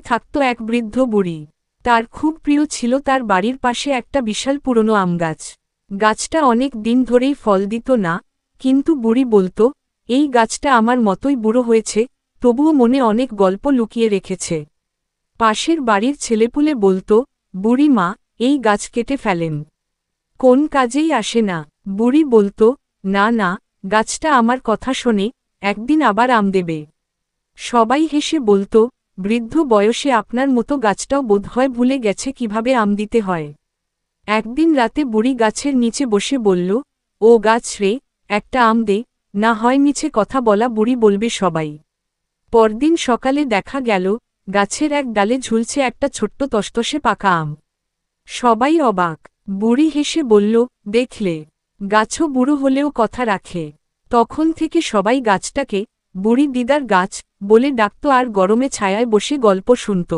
থাকত এক বৃদ্ধ বুড়ি। তার খুব প্রিয় ছিল তার বাড়ির পাশে একটা বিশাল পুরনো আম গাছ। গাছটা অনেক দিন ধরেই ফল দিত না, কিন্তু বুড়ি বলতো, এই গাছটা আমার মতোই বুড়ো হয়েছে, তবুও মনে অনেক গল্প লুকিয়ে রেখেছে। পাশের বাড়ির ছেলেপুলে বলতো, বুড়ি মা, এই গাছ কেটে ফেলেন, কোন কাজেই আসে না। বুড়ি বলতো, না না, গাছটা আমার কথা শোনে, একদিন আবার আম দেবে। সবাই হেসে বলতো, বৃদ্ধ বয়সে আপনার মতো গাছটাও বোধহয় ভুলে গেছে কিভাবে আম দিতে হয়। একদিন রাতে বুড়ি গাছের নিচে বসে বলল, ও গাছ রে, একটা আম দে, না হয় মিছে কথা বলা বুড়ি বলবে সবাই। পরদিন সকালে দেখা গেল, গাছের এক ডালে ঝুলছে একটা ছোট্ট তসতসে পাকা আম। সবাই অবাক। বুড়ি হেসে বলল, দেখলে, গাছও বুড়ো হলেও কথা রাখে। তখন থেকে সবাই গাছটাকে বুড়ি দিদার গাছ বলে ডাকত আর গরমে ছায়ায় বসে গল্প শুনত।